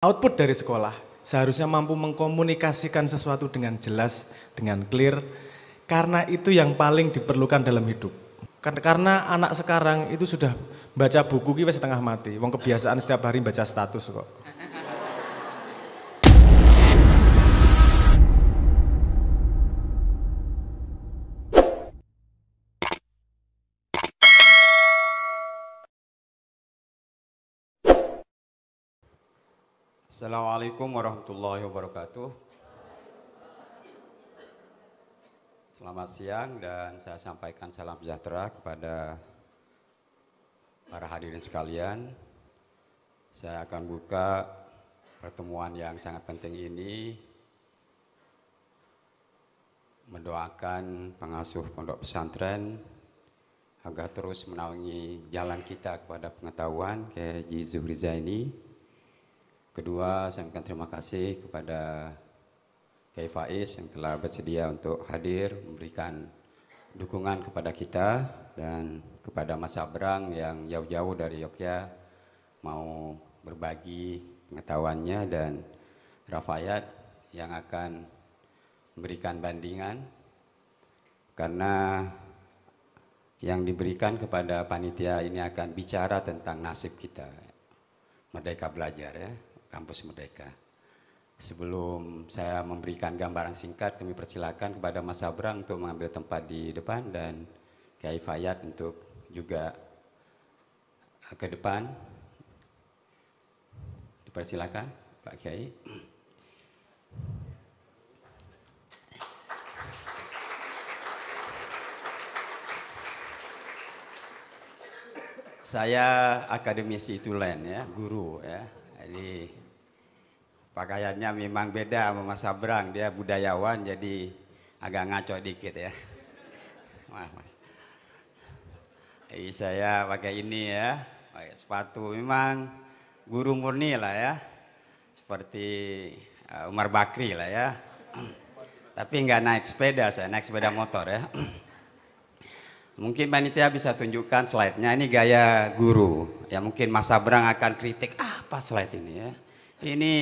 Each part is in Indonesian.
Output dari sekolah seharusnya mampu mengkomunikasikan sesuatu dengan jelas, dengan clear, karena itu yang paling diperlukan dalam hidup. Karena anak sekarang itu sudah baca buku wis setengah mati, wong kebiasaan setiap hari baca status kok. Assalamualaikum warahmatullahi wabarakatuh. Selamat siang dan saya sampaikan salam sejahtera kepada para hadirin sekalian. Saya akan buka pertemuan yang sangat penting ini mendoakan pengasuh pondok pesantren agar terus menaungi jalan kita kepada pengetahuan Kiai Haji Zuhri Zaini. Kedua, saya mengucapkan terima kasih kepada Kiai Faiz yang telah bersedia untuk hadir memberikan dukungan kepada kita dan kepada Mas Abrang yang jauh-jauh dari Yogyakarta mau berbagi pengetahuannya dan Rafayat yang akan memberikan bandingan karena yang diberikan kepada panitia ini akan bicara tentang nasib kita, Merdeka Belajar ya. Kampus Merdeka. Sebelum saya memberikan gambaran singkat, kami persilakan kepada Mas Abrang untuk mengambil tempat di depan dan Kiai Fayat untuk juga ke depan. Dipersilakan Pak Kiai. Saya akademisi tulen ya, guru ya. Jadi pakaiannya memang beda sama Mas Abrang, dia budayawan jadi agak ngaco dikit ya. Mas. Saya pakai ini ya, pakai sepatu memang guru murni lah ya, seperti Umar Bakri lah ya. Tapi nggak naik sepeda, saya naik sepeda motor ya. Mungkin panitia bisa tunjukkan slide-nya, ini gaya guru. Ya mungkin Mas Abrang akan kritik, apa slide ini ya. Ini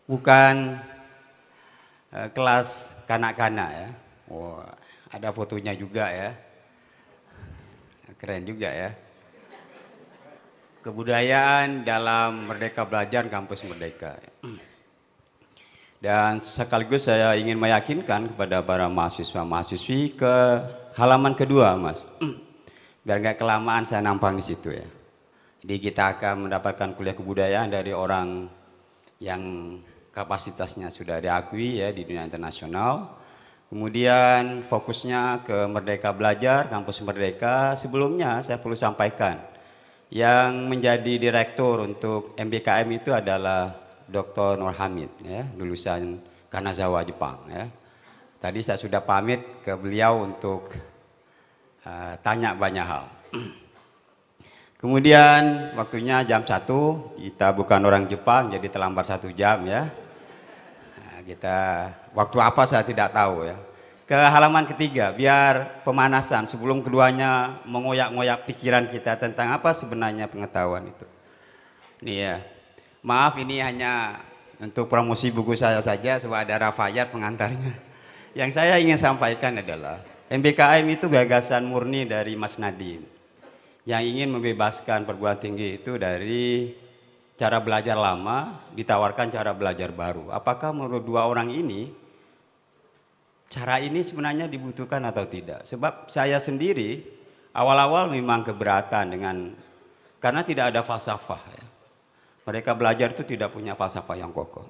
bukan kelas kanak-kanak ya. Wah, ada fotonya juga ya. Keren juga ya. Kebudayaan dalam Merdeka Belajar Kampus Merdeka. Dan sekaligus saya ingin meyakinkan kepada para mahasiswa-mahasiswi ke halaman kedua, Mas. Biar nggak kelamaan saya nampang di situ ya. Jadi kita akan mendapatkan kuliah kebudayaan dari orang yang kapasitasnya sudah diakui ya di dunia internasional. Kemudian fokusnya ke Merdeka Belajar, Kampus Merdeka. Sebelumnya saya perlu sampaikan, yang menjadi direktur untuk MBKM itu adalah Dr. Nur Hamid ya, lulusan Kanazawa Jepang ya. Tadi saya sudah pamit ke beliau untuk tanya banyak hal. Kemudian waktunya jam 1, kita bukan orang Jepang jadi terlambat 1 jam ya. Kita waktu apa saya tidak tahu ya. Ke halaman ketiga biar pemanasan sebelum keduanya mengoyak-ngoyak pikiran kita tentang apa sebenarnya pengetahuan itu. Ini ya. Maaf ini hanya untuk promosi buku saya saja supaya ada Rafayat pengantarnya. Yang saya ingin sampaikan adalah MBKM itu gagasan murni dari Mas Nadiem yang ingin membebaskan perguruan tinggi itu dari cara belajar lama ditawarkan cara belajar baru. Apakah menurut dua orang ini cara ini sebenarnya dibutuhkan atau tidak? Sebab saya sendiri awal-awal memang keberatan dengan karena tidak ada falsafah ya. Mereka belajar itu tidak punya falsafah yang kokoh.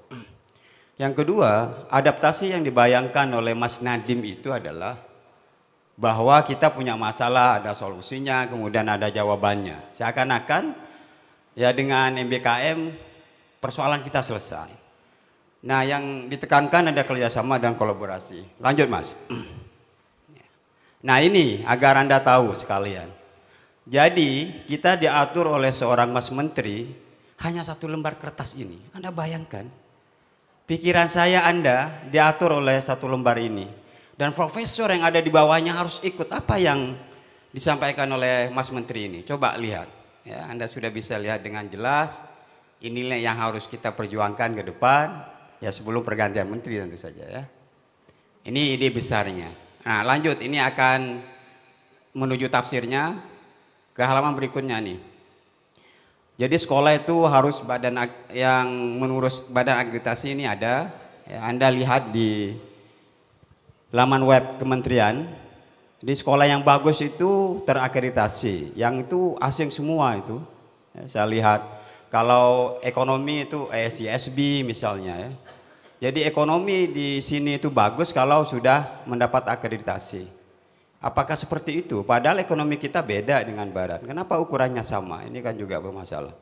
Yang kedua, adaptasi yang dibayangkan oleh Mas Nadiem itu adalah bahwa kita punya masalah, ada solusinya, kemudian ada jawabannya. Seakan-akan ya dengan MBKM persoalan kita selesai. Nah yang ditekankan ada kerjasama dan kolaborasi. Lanjut Mas. Nah ini agar Anda tahu sekalian. Jadi kita diatur oleh seorang Mas Menteri hanya 1 lembar kertas ini. Anda bayangkan. Pikiran saya Anda diatur oleh 1 lembar ini. Dan profesor yang ada di bawahnya harus ikut apa yang disampaikan oleh Mas Menteri ini. Coba lihat. Ya, Anda sudah bisa lihat dengan jelas. Inilah yang harus kita perjuangkan ke depan, ya sebelum pergantian menteri tentu saja ya. Ini ide besarnya. Nah lanjut, ini akan menuju tafsirnya ke halaman berikutnya nih. Jadi sekolah itu harus yang mengurus badan akreditasi ini ada. Ya, Anda lihat di laman web kementerian, di sekolah yang bagus itu terakreditasi, yang itu asing semua itu. Ya, saya lihat kalau ekonomi itu CSB misalnya ya. Jadi ekonomi di sini itu bagus kalau sudah mendapat akreditasi. Apakah seperti itu? Padahal ekonomi kita beda dengan barat. Kenapa ukurannya sama? Ini kan juga bermasalah.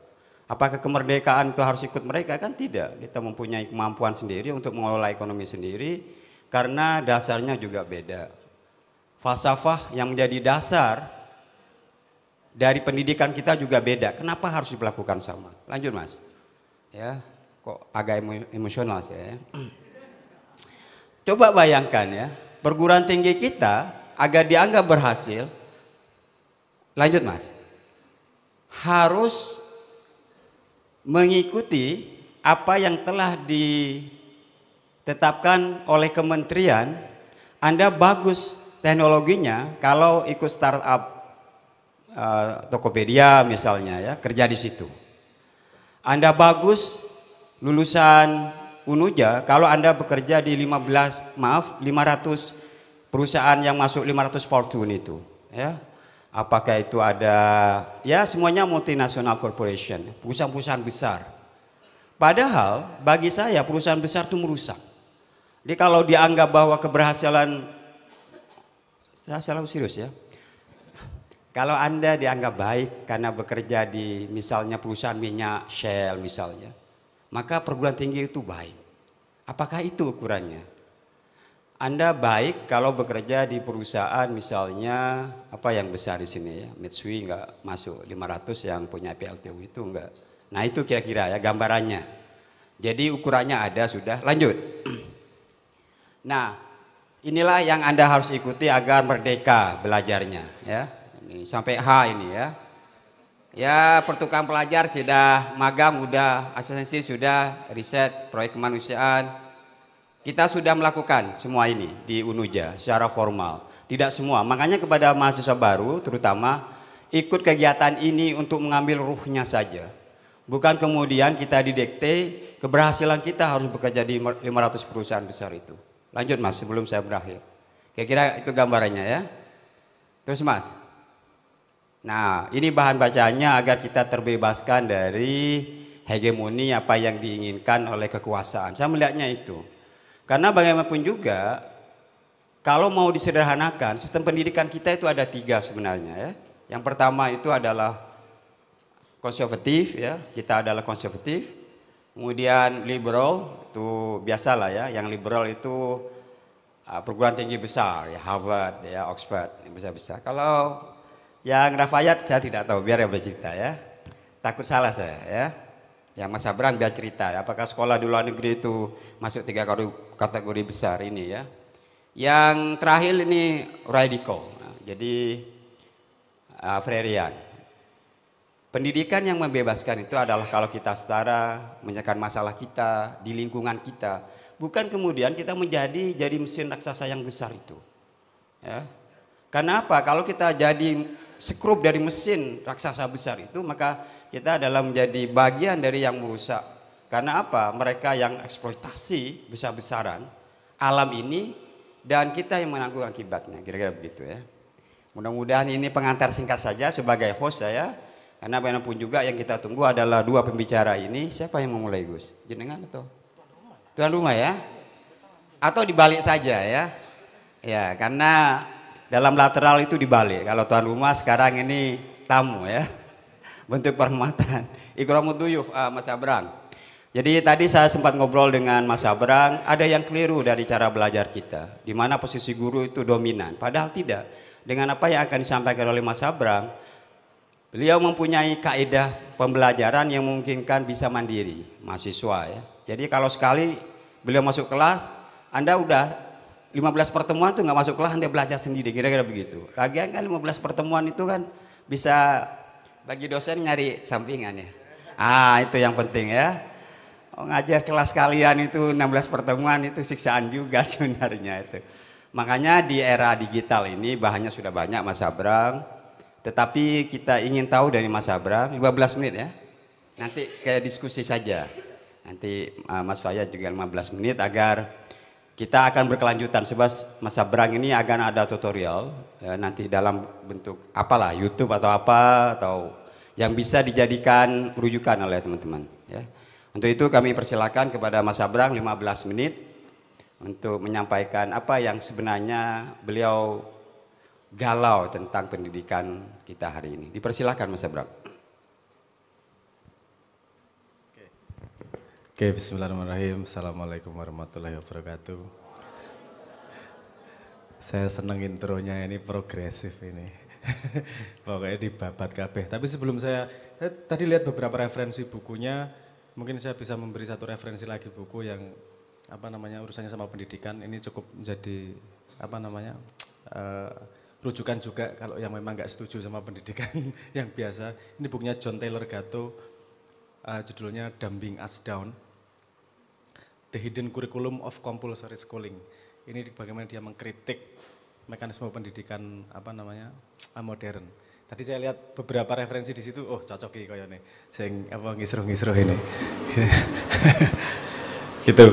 Apakah kemerdekaan itu harus ikut mereka? Kan tidak. Kita mempunyai kemampuan sendiri untuk mengelola ekonomi sendiri karena dasarnya juga beda. Falsafah yang menjadi dasar dari pendidikan kita juga beda. Kenapa harus diperlakukan sama? Lanjut Mas. Ya, kok agak emosional saya. Coba bayangkan ya, perguruan tinggi kita agar dianggap berhasil, lanjut Mas, harus mengikuti apa yang telah ditetapkan oleh kementerian. Anda bagus teknologinya kalau ikut startup Tokopedia misalnya ya, kerja di situ. Anda bagus lulusan Unuja kalau Anda bekerja di 500 perusahaan yang masuk 500 Fortune itu ya. Apakah itu ada ya, semuanya multinational corporation, perusahaan-perusahaan besar. Padahal bagi saya perusahaan besar itu merusak. Jadi kalau dianggap bahwa keberhasilan, saya selalu serius ya. Kalau Anda dianggap baik karena bekerja di misalnya perusahaan minyak Shell misalnya, maka perguruan tinggi itu baik. Apakah itu ukurannya? Anda baik kalau bekerja di perusahaan misalnya apa yang besar di sini ya, Mitsui nggak masuk 500, yang punya PLTU itu enggak. Nah itu kira-kira ya gambarannya. Jadi ukurannya ada sudah. Lanjut. Nah inilah yang Anda harus ikuti agar merdeka belajarnya ya. Ini sampai H ini ya. Ya pertukaran pelajar sudah, magang udah, asistensi sudah, riset, proyek kemanusiaan. Kita sudah melakukan semua ini di Unuja secara formal. Tidak semua, makanya kepada mahasiswa baru terutama ikut kegiatan ini untuk mengambil ruhnya saja. Bukan kemudian kita didikte keberhasilan kita harus bekerja di 500 perusahaan besar itu. Lanjut Mas sebelum saya berakhir. Kira-kira itu gambarannya ya. Terus Mas. Nah ini bahan bacaannya agar kita terbebaskan dari hegemoni apa yang diinginkan oleh kekuasaan. Saya melihatnya itu. Karena bagaimanapun juga kalau mau disederhanakan sistem pendidikan kita itu ada 3 sebenarnya ya. Yang pertama itu adalah konservatif ya, kita adalah konservatif. Kemudian liberal itu biasalah ya, yang liberal itu perguruan tinggi besar ya, Harvard ya, Oxford yang besar-besar. Kalau yang Rafayat saya tidak tahu, biar yang bercerita ya. Takut salah saya ya. Yang Mas Abraham biar cerita ya, apakah sekolah di luar negeri itu masuk 3 kategori besar ini ya. Yang terakhir ini radical, nah, jadi Freirean. Pendidikan yang membebaskan itu adalah kalau kita setara, menyelesaikan masalah kita di lingkungan kita, bukan kemudian kita jadi mesin raksasa yang besar itu. Ya. Karena apa? Kalau kita jadi skrup dari mesin raksasa besar itu, maka kita adalah menjadi bagian dari yang merusak. Karena apa? Mereka yang eksploitasi besar-besaran alam ini dan kita yang menanggung akibatnya. Kira-kira begitu ya. Mudah-mudahan ini pengantar singkat saja sebagai host saya. Karena bagaimanapun juga yang kita tunggu adalah 2 pembicara ini. Siapa yang memulai Gus? Jenengan atau? Tuan rumah ya? Atau dibalik saja ya? Ya karena dalam lateral itu dibalik. Kalau tuan rumah sekarang ini tamu ya. Bentuk penghormatan. Ikramud duyuf Mas Abrang. Jadi tadi saya sempat ngobrol dengan Mas Abrang, ada yang keliru dari cara belajar kita, di mana posisi guru itu dominan. Padahal tidak. Dengan apa yang akan disampaikan oleh Mas Abrang, beliau mempunyai kaidah pembelajaran yang memungkinkan bisa mandiri mahasiswa ya. Jadi kalau sekali beliau masuk kelas, Anda udah 15 pertemuan tuh nggak masuk kelas, Anda belajar sendiri, kira-kira begitu. Lagian kan 15 pertemuan itu kan bisa bagi dosen nyari sampingan ya. Itu yang penting ya. Ngajar kelas kalian itu 16 pertemuan itu siksaan juga sebenarnya itu. Makanya di era digital ini bahannya sudah banyak Mas Abrang. Tetapi kita ingin tahu dari Mas Abrang 15 menit ya. Nanti kayak diskusi saja. Nanti Mas Faya juga 15 menit agar kita akan berkelanjutan. Sebab Mas Abrang ini akan ada tutorial ya, nanti dalam bentuk apalah YouTube atau apa atau yang bisa dijadikan rujukan oleh teman-teman ya. Untuk itu kami persilakan kepada Mas Abrang 15 menit untuk menyampaikan apa yang sebenarnya beliau galau tentang pendidikan kita hari ini. Dipersilakan Mas Abrang. Oke, bismillahirrahmanirrahim. Assalamualaikum warahmatullahi wabarakatuh. Saya seneng intronya ini progresif ini. Pokoknya dibabat kabeh. Tapi sebelum saya tadi lihat beberapa referensi bukunya, mungkin saya bisa memberi satu referensi lagi buku yang urusannya sama pendidikan. Ini cukup menjadi rujukan juga kalau yang memang nggak setuju sama pendidikan yang biasa. Ini bukunya John Taylor Gatto, judulnya Dumbing Us Down, The Hidden Curriculum of Compulsory Schooling. Ini bagaimana dia mengkritik mekanisme pendidikan modern. Tadi saya lihat beberapa referensi di situ, cocok iki koyone. Sing ngisruh-ngisruh ini. Gitu.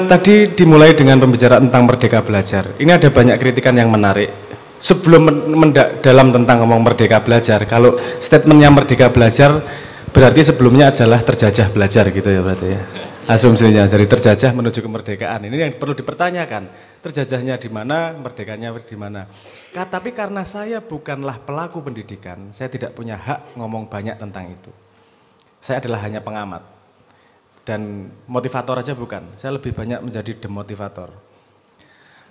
Tadi dimulai dengan pembicaraan tentang merdeka belajar. Ini ada banyak kritikan yang menarik. Sebelum dalam tentang ngomong merdeka belajar, kalau statementnya merdeka belajar berarti sebelumnya adalah terjajah belajar gitu ya berarti ya. Asumsinya dari terjajah menuju kemerdekaan. Ini yang perlu dipertanyakan. Terjajahnya di mana, merdekanya di mana. Tapi karena saya bukanlah pelaku pendidikan, saya tidak punya hak ngomong banyak tentang itu. Saya adalah hanya pengamat. Dan motivator aja bukan. Saya lebih banyak menjadi demotivator.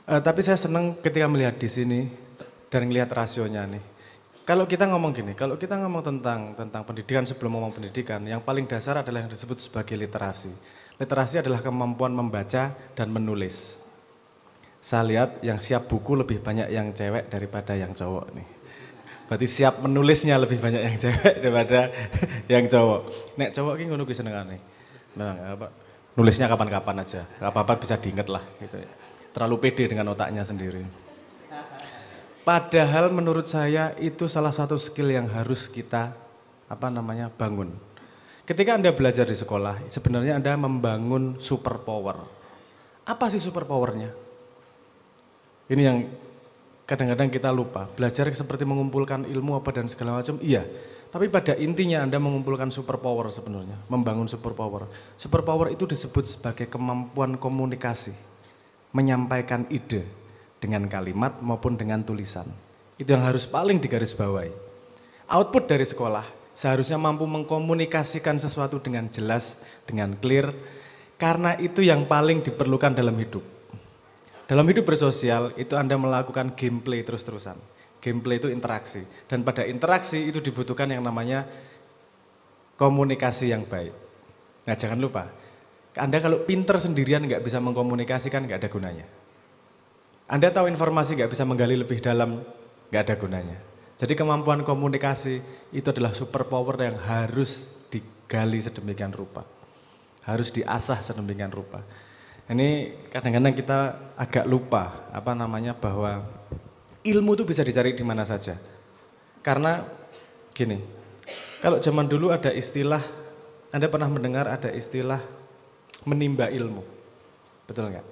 Tapi saya senang ketika melihat di sini dan melihat rasionya nih. Kalau kita ngomong gini, kalau kita ngomong tentang pendidikan sebelum ngomong pendidikan, yang paling dasar adalah yang disebut sebagai literasi. Literasi adalah kemampuan membaca dan menulis. Saya lihat yang siap buku lebih banyak yang cewek daripada yang cowok nih. Berarti siap menulisnya lebih banyak yang cewek daripada yang cowok. Nek cowok ini ngono ki senengane. Nulisnya kapan-kapan aja, apa-apa bisa diinget lah gitu ya. Terlalu pede dengan otaknya sendiri. Padahal menurut saya itu salah satu skill yang harus kita bangun. Ketika Anda belajar di sekolah, sebenarnya Anda membangun super power. Apa sih super powernya? Ini yang kadang-kadang kita lupa. Belajar seperti mengumpulkan ilmu apa dan segala macam, iya. Tapi pada intinya Anda mengumpulkan super power sebenarnya, membangun super power. Super power itu disebut sebagai kemampuan komunikasi, menyampaikan ide dengan kalimat maupun dengan tulisan. Itu yang harus paling digarisbawahi. Output dari sekolah seharusnya mampu mengkomunikasikan sesuatu dengan jelas, dengan clear, karena itu yang paling diperlukan dalam hidup. Dalam hidup bersosial itu Anda melakukan gameplay terus-terusan. Gameplay itu interaksi, dan pada interaksi itu dibutuhkan yang namanya komunikasi yang baik. Nah jangan lupa, Anda kalau pinter sendirian nggak bisa mengkomunikasikan nggak ada gunanya. Anda tahu informasi nggak bisa menggali lebih dalam, nggak ada gunanya. Jadi kemampuan komunikasi itu adalah super power yang harus digali sedemikian rupa. Harus diasah sedemikian rupa. Ini kadang-kadang kita agak lupa bahwa ilmu itu bisa dicari di mana saja. Karena gini, kalau zaman dulu ada istilah, Anda pernah mendengar ada istilah menimba ilmu, betul nggak?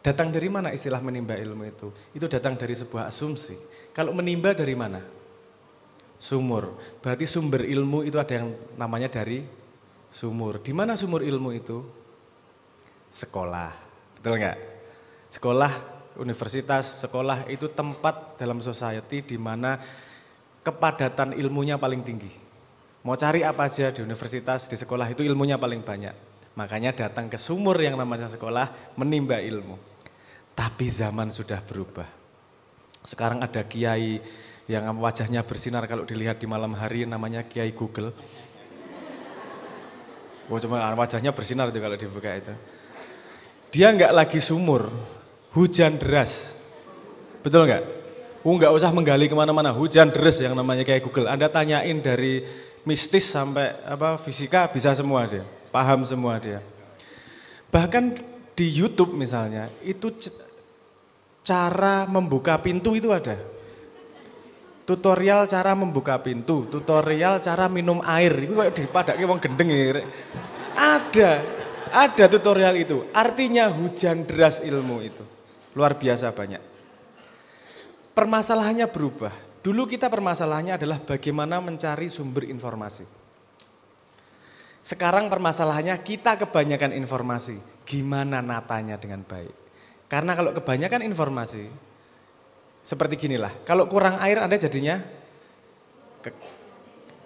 Datang dari mana istilah menimba ilmu itu? Itu datang dari sebuah asumsi. Kalau menimba dari mana? Sumur. Berarti sumber ilmu itu ada yang namanya dari sumur. Di mana sumur ilmu itu? Sekolah. Betul nggak? Sekolah, universitas, sekolah itu tempat dalam society di mana kepadatan ilmunya paling tinggi. Mau cari apa aja di universitas, di sekolah itu ilmunya paling banyak. Makanya datang ke sumur yang namanya sekolah menimba ilmu. Tapi zaman sudah berubah. Sekarang ada kiai yang wajahnya bersinar kalau dilihat di malam hari namanya Kiai Google. Cuma wajahnya bersinar itu kalau dibuka itu. Dia nggak lagi sumur, hujan deras. Betul nggak? Nggak usah menggali kemana-mana, hujan deras yang namanya Kiai Google. Anda tanyain dari mistis sampai fisika bisa semua dia, paham semua dia. Bahkan di YouTube misalnya, itu cara membuka pintu itu ada. Tutorial cara membuka pintu, tutorial cara minum air, itu kayak dipadake wong gendeng ya. Ada tutorial itu, artinya hujan deras ilmu itu. Luar biasa banyak. Permasalahannya berubah. Dulu kita permasalahannya adalah bagaimana mencari sumber informasi. Sekarang permasalahannya kita kebanyakan informasi, gimana natanya dengan baik. Karena kalau kebanyakan informasi, seperti ginilah, kalau kurang air Anda jadinya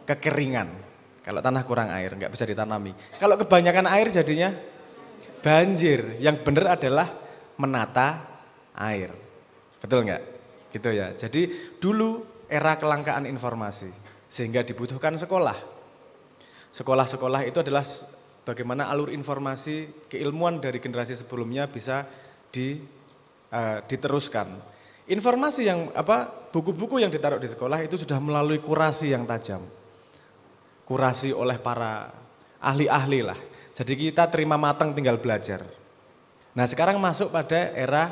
kekeringan. Kalau tanah kurang air, nggak bisa ditanami. Kalau kebanyakan air jadinya banjir. Yang benar adalah menata air. Betul nggak? Gitu ya. Jadi dulu era kelangkaan informasi, sehingga dibutuhkan sekolah. Sekolah-sekolah itu adalah bagaimana alur informasi, keilmuan dari generasi sebelumnya bisa diteruskan. Informasi yang buku-buku yang ditaruh di sekolah itu sudah melalui kurasi yang tajam. Kurasi oleh para ahli-ahli lah. Jadi kita terima matang tinggal belajar. Nah sekarang masuk pada era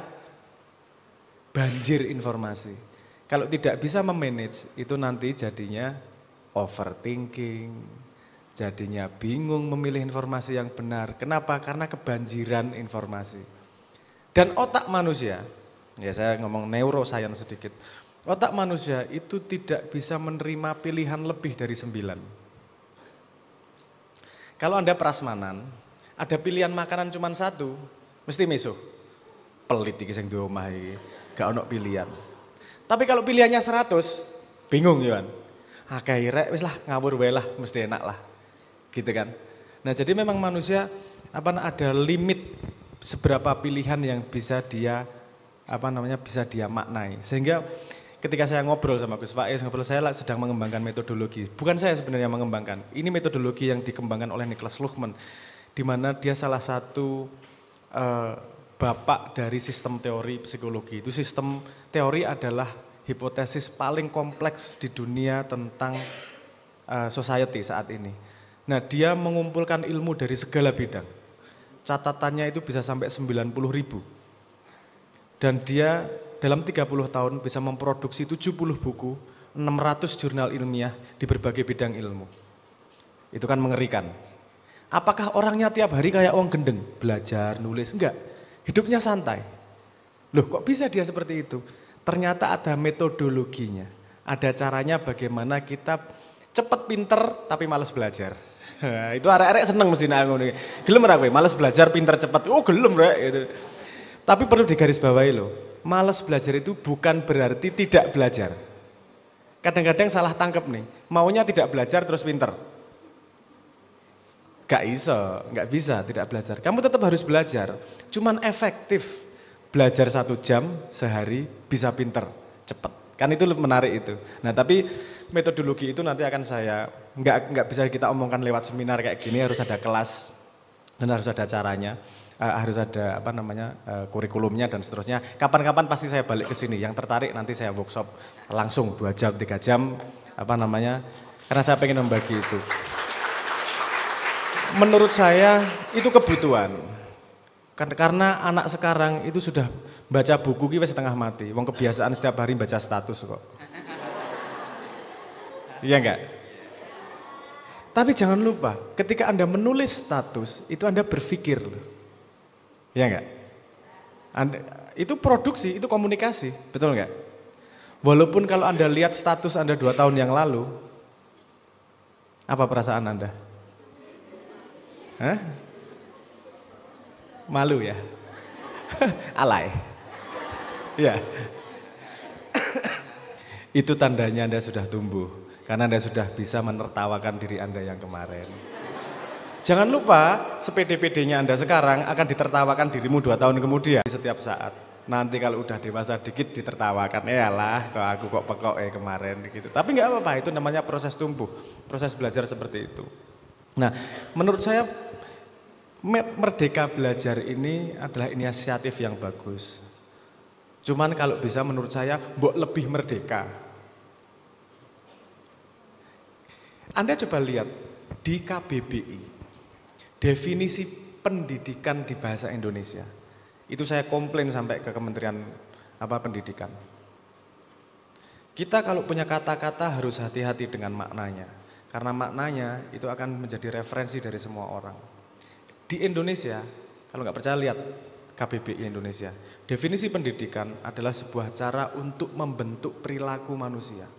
banjir informasi. Kalau tidak bisa memanage itu nanti jadinya overthinking, jadinya bingung memilih informasi yang benar. Kenapa? Karena kebanjiran informasi. Dan otak manusia, ya saya ngomong neuroscience sedikit. Otak manusia itu tidak bisa menerima pilihan lebih dari 9. Kalau Anda prasmanan, ada pilihan makanan cuma 1, mesti misuh. Pelit iki sing duwe omah iki, gak ono pilihan. Tapi kalau pilihannya 100, bingung ya kan. Akeh rek wis lah ngawur wae lah, mesti enak lah. Gitu kan. Nah, jadi memang manusia ada limit seberapa pilihan yang bisa dia bisa dia maknai. Sehingga ketika saya ngobrol sama Gus Faiz, saya sedang mengembangkan metodologi. Bukan saya sebenarnya mengembangkan. Ini metodologi yang dikembangkan oleh Niklas Luhmann, di mana dia salah satu bapak dari sistem teori psikologi. Itu sistem teori adalah hipotesis paling kompleks di dunia tentang society saat ini. Nah, dia mengumpulkan ilmu dari segala bidang. Catatannya itu bisa sampai 90.000. Dan dia dalam 30 tahun bisa memproduksi 70 buku, 600 jurnal ilmiah di berbagai bidang ilmu. Itu kan mengerikan. Apakah orangnya tiap hari kayak orang gendeng? Belajar, nulis? Enggak. Hidupnya santai. Loh kok bisa dia seperti itu? Ternyata ada metodologinya. Ada caranya bagaimana kita cepat pinter tapi malas belajar. Itu arek-arek seneng mesti nak ngono. Gelem ora kowe malas belajar pinter cepat. Oh gelem rek gitu. Tapi perlu digarisbawahi loh. Malas belajar itu bukan berarti tidak belajar. Kadang-kadang salah tangkap nih, maunya tidak belajar terus pinter. Gak bisa tidak belajar. Kamu tetap harus belajar, cuman efektif. Belajar 1 jam sehari bisa pinter, cepat. Kan itu menarik itu. Nah tapi metodologi itu nanti akan saya, nggak bisa kita omongkan lewat seminar kayak gini, harus ada kelas dan harus ada caranya. Harus ada kurikulumnya dan seterusnya. Kapan-kapan pasti saya balik ke sini. Yang tertarik nanti saya workshop langsung 2 jam, 3 jam karena saya pengen membagi itu. Menurut saya itu kebutuhan. Karena anak sekarang itu sudah baca buku wis setengah mati. Wong kebiasaan setiap hari baca status kok. Iya enggak? Tapi jangan lupa, ketika Anda menulis status, itu Anda berpikir loh. Ya enggak? Itu produksi, itu komunikasi, betul enggak? Walaupun kalau Anda lihat status Anda 2 tahun yang lalu, apa perasaan Anda? Hah? Malu ya? Alay? Ya. Itu tandanya Anda sudah tumbuh, karena Anda sudah bisa menertawakan diri Anda yang kemarin. Jangan lupa, sepede-pedenya Anda sekarang akan ditertawakan dirimu 2 tahun kemudian setiap saat. Nanti kalau udah dewasa dikit ditertawakan, lah kok aku kok pekok kemarin gitu. Tapi nggak apa-apa, itu namanya proses tumbuh, proses belajar seperti itu. Nah, menurut saya Merdeka Belajar ini adalah inisiatif yang bagus. Cuman kalau bisa menurut saya lebih merdeka. Anda coba lihat di KBBI, definisi pendidikan di bahasa Indonesia. Itu saya komplain sampai ke Kementerian Pendidikan. Kita kalau punya kata-kata harus hati-hati dengan maknanya. Karena maknanya itu akan menjadi referensi dari semua orang. Di Indonesia, kalau nggak percaya lihat KBBI Indonesia. Definisi pendidikan adalah sebuah cara untuk membentuk perilaku manusia.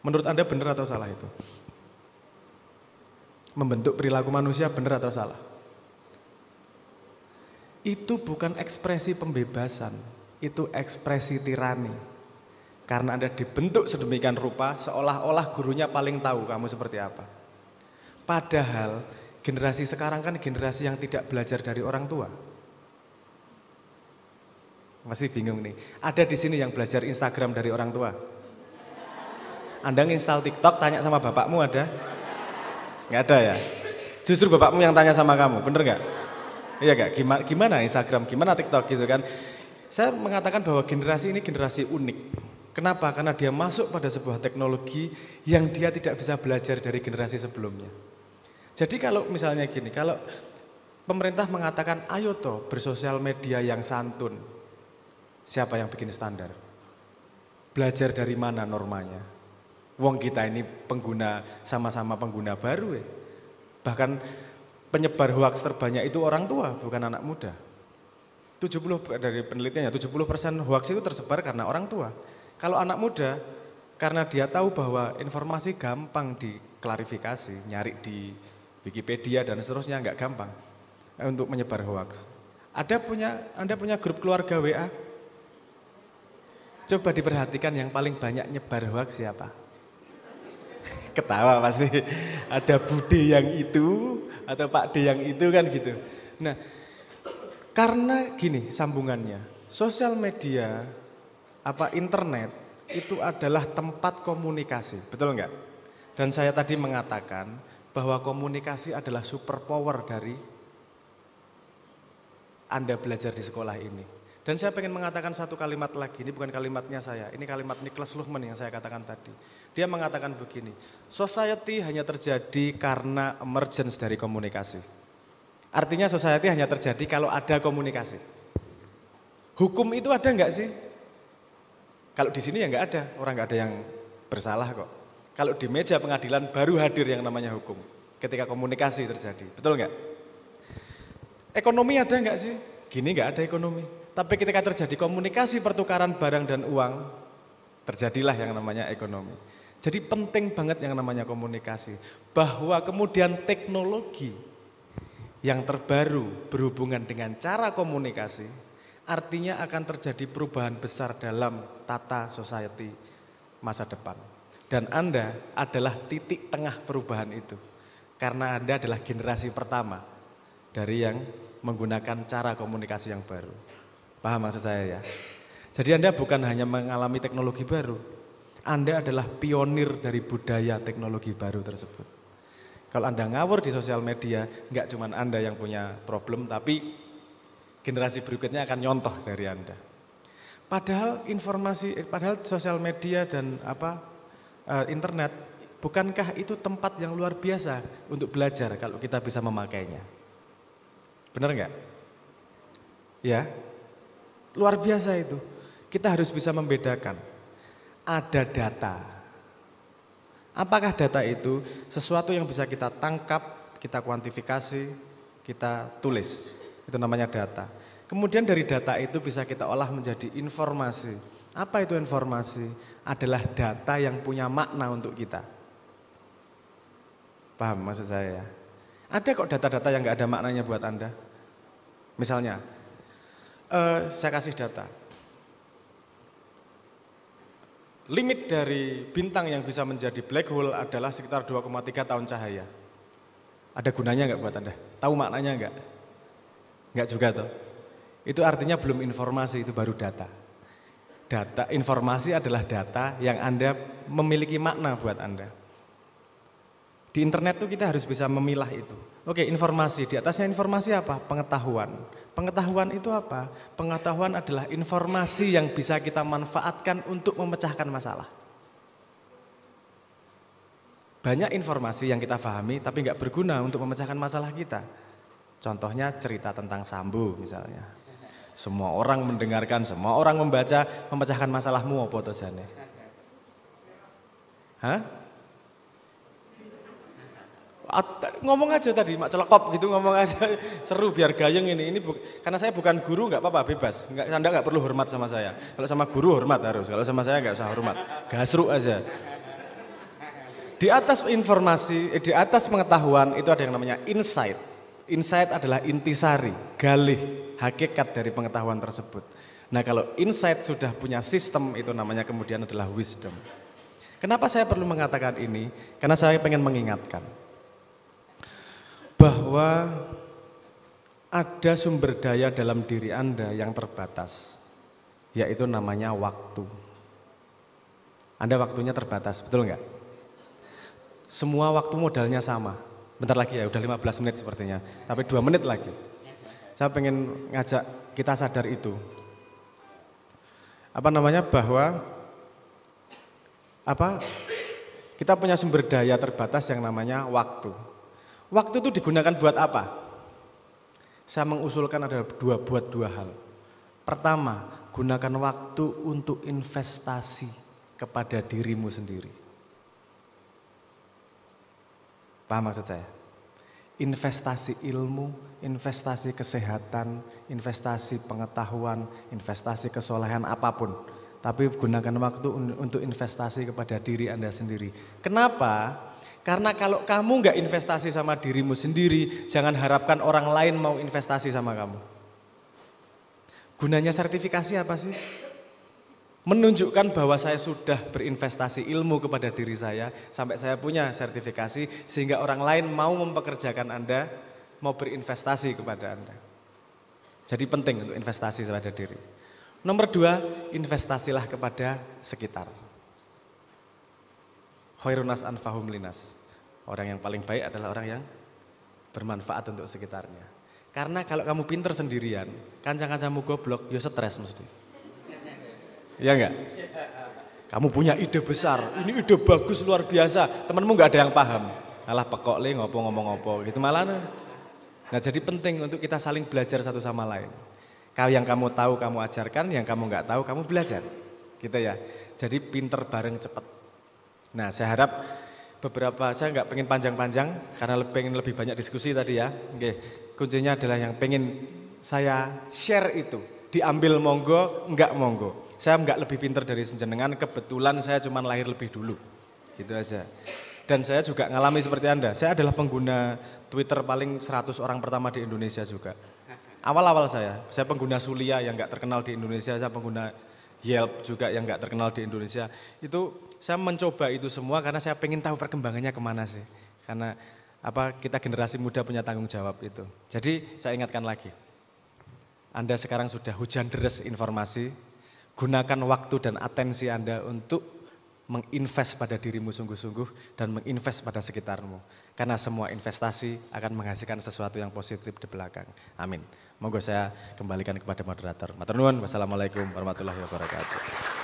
Menurut Anda benar atau salah itu? Membentuk perilaku manusia benar atau salah? Itu bukan ekspresi pembebasan, itu ekspresi tirani. Karena Anda dibentuk sedemikian rupa, seolah-olah gurunya paling tahu kamu seperti apa. Padahal generasi sekarang kan generasi yang tidak belajar dari orang tua. Masih bingung nih, ada di sini yang belajar Instagram dari orang tua? Anda nginstal TikTok, tanya sama bapakmu ada? Nggak ada ya? Justru bapakmu yang tanya sama kamu, bener nggak? Iya nggak? Gimana Instagram, gimana TikTok gitu kan? Saya mengatakan bahwa generasi ini generasi unik. Kenapa? Karena dia masuk pada sebuah teknologi yang dia tidak bisa belajar dari generasi sebelumnya. Jadi kalau misalnya gini, kalau pemerintah mengatakan ayo toh bersosial media yang santun, siapa yang bikin standar? Belajar dari mana normanya? Wong kita ini sama-sama pengguna baru ya. Bahkan penyebar hoaks terbanyak itu orang tua, bukan anak muda. 70 dari penelitiannya, 70% hoaks itu tersebar karena orang tua. Kalau anak muda, karena dia tahu bahwa informasi gampang diklarifikasi, nyari di Wikipedia dan seterusnya nggak gampang untuk menyebar hoaks. Anda punya grup keluarga WA? Coba diperhatikan yang paling banyak nyebar hoaks siapa? Ketawa pasti. Ada Bude yang itu atau Pak D yang itu kan gitu. Nah, karena gini sambungannya, sosial media internet itu adalah tempat komunikasi, betul enggak? Dan saya tadi mengatakan bahwa komunikasi adalah superpower dari Anda belajar di sekolah ini. Dan saya pengen mengatakan satu kalimat lagi, ini bukan kalimatnya saya, ini kalimat Niklas Luhmann yang saya katakan tadi. Dia mengatakan begini, society hanya terjadi karena emergence dari komunikasi. Artinya society hanya terjadi kalau ada komunikasi. Hukum itu ada enggak sih? Kalau di sini ya nggak ada, orang nggak ada yang bersalah kok. Kalau di meja pengadilan baru hadir yang namanya hukum, ketika komunikasi terjadi, betul nggak? Ekonomi ada nggak sih? Gini nggak ada ekonomi. Tapi ketika terjadi komunikasi pertukaran barang dan uang, terjadilah yang namanya ekonomi. Jadi penting banget yang namanya komunikasi. Bahwa kemudian teknologi yang terbaru berhubungan dengan cara komunikasi, artinya akan terjadi perubahan besar dalam tata society masa depan. Dan Anda adalah titik tengah perubahan itu. Karena Anda adalah generasi pertama dari yang menggunakan cara komunikasi yang baru. Paham maksud saya ya? Jadi Anda bukan hanya mengalami teknologi baru, Anda adalah pionir dari budaya teknologi baru tersebut. Kalau Anda ngawur di sosial media, nggak cuma Anda yang punya problem, tapi generasi berikutnya akan nyontoh dari Anda. Padahal padahal sosial media dan internet, bukankah itu tempat yang luar biasa untuk belajar kalau kita bisa memakainya? Benar nggak? Ya, luar biasa itu. Kita harus bisa membedakan. Ada data. Apakah data itu sesuatu yang bisa kita tangkap, kita kuantifikasi, kita tulis? Itu namanya data. Kemudian dari data itu bisa kita olah menjadi informasi. Apa itu informasi? Adalah data yang punya makna untuk kita. Paham maksud saya ya? Ada kok data-data yang nggak ada maknanya buat Anda. Misalnya, saya kasih data. Limit dari bintang yang bisa menjadi black hole adalah sekitar 2,3 tahun cahaya. Ada gunanya nggak buat Anda? Tahu maknanya nggak? Nggak juga toh. Itu artinya belum informasi, itu baru data. Informasi adalah data yang Anda memiliki makna buat Anda. Di internet tuh kita harus bisa memilah itu. Oke, informasi, di atasnya informasi apa? Pengetahuan. Pengetahuan itu apa? Pengetahuan adalah informasi yang bisa kita manfaatkan untuk memecahkan masalah. Banyak informasi yang kita pahami tapi nggak berguna untuk memecahkan masalah kita. Contohnya cerita tentang Sambo misalnya. Semua orang mendengarkan, semua orang membaca, memecahkan masalahmu apa to jane? Hah? Ngomong aja tadi, mak celekop gitu ngomong aja, seru biar gayeng ini. Karena saya bukan guru nggak apa-apa, bebas. Anda nggak perlu hormat sama saya. Kalau sama guru hormat harus, kalau sama saya nggak usah hormat. Gasruk aja. Di atas informasi, di atas pengetahuan itu ada yang namanya insight. Insight adalah intisari, galih, hakikat dari pengetahuan tersebut. Nah kalau insight sudah punya sistem, itu namanya kemudian adalah wisdom. Kenapa saya perlu mengatakan ini? Karena saya pengen mengingatkan bahwa ada sumber daya dalam diri Anda yang terbatas, yaitu namanya waktu. Anda waktunya terbatas, betul nggak? Semua waktu modalnya sama. Bentar lagi ya, udah 15 menit sepertinya, tapi 2 menit lagi. Saya pengen ngajak kita sadar itu. Bahwa kita punya sumber daya terbatas yang namanya waktu. Waktu itu digunakan buat apa? Saya mengusulkan ada buat dua hal. Pertama, gunakan waktu untuk investasi kepada dirimu sendiri. Paham maksud saya? Investasi ilmu, investasi kesehatan, investasi pengetahuan, investasi kesolehan apapun. Tapi gunakan waktu untuk investasi kepada diri Anda sendiri. Kenapa? Karena kalau kamu nggak investasi sama dirimu sendiri, jangan harapkan orang lain mau investasi sama kamu. Gunanya sertifikasi apa sih? Menunjukkan bahwa saya sudah berinvestasi ilmu kepada diri saya, sampai saya punya sertifikasi, sehingga orang lain mau mempekerjakan Anda, mau berinvestasi kepada Anda. Jadi penting untuk investasi kepada diri. Nomor 2, investasilah kepada sekitar. Khairunas anfahum linas. Orang yang paling baik adalah orang yang bermanfaat untuk sekitarnya. Karena kalau kamu pinter sendirian, kanca-kancamu goblok, ya stres mesti. Iya enggak? Kamu punya ide besar, ini ide bagus luar biasa, temanmu enggak ada yang paham. Alah pekok le ngopo ngomong ngopo gitu malah. Nah jadi penting untuk kita saling belajar satu sama lain. Kalau yang kamu tahu kamu ajarkan, yang kamu enggak tahu kamu belajar. Gitu ya. Jadi pinter bareng cepat. Nah saya harap saya enggak pengen panjang-panjang karena pengen lebih banyak diskusi tadi ya. Oke, kuncinya adalah yang pengen saya share itu. Diambil monggo, enggak monggo. Saya enggak lebih pinter dari senjenengan, kebetulan saya cuma lahir lebih dulu. Gitu aja. Dan saya juga ngalami seperti Anda. Saya adalah pengguna Twitter paling 100 orang pertama di Indonesia juga. Awal-awal saya pengguna Sulia yang enggak terkenal di Indonesia, saya pengguna Yelp juga yang enggak terkenal di Indonesia. Itu saya mencoba itu semua karena saya pengen tahu perkembangannya kemana sih. Karena kita generasi muda punya tanggung jawab itu. Jadi saya ingatkan lagi. Anda sekarang sudah hujan deras informasi, gunakan waktu dan atensi Anda untuk menginvest pada dirimu sungguh-sungguh dan menginvest pada sekitarmu. Karena semua investasi akan menghasilkan sesuatu yang positif di belakang. Amin. Monggo saya kembalikan kepada moderator. Matur nuwun, wassalamualaikum warahmatullahi wabarakatuh.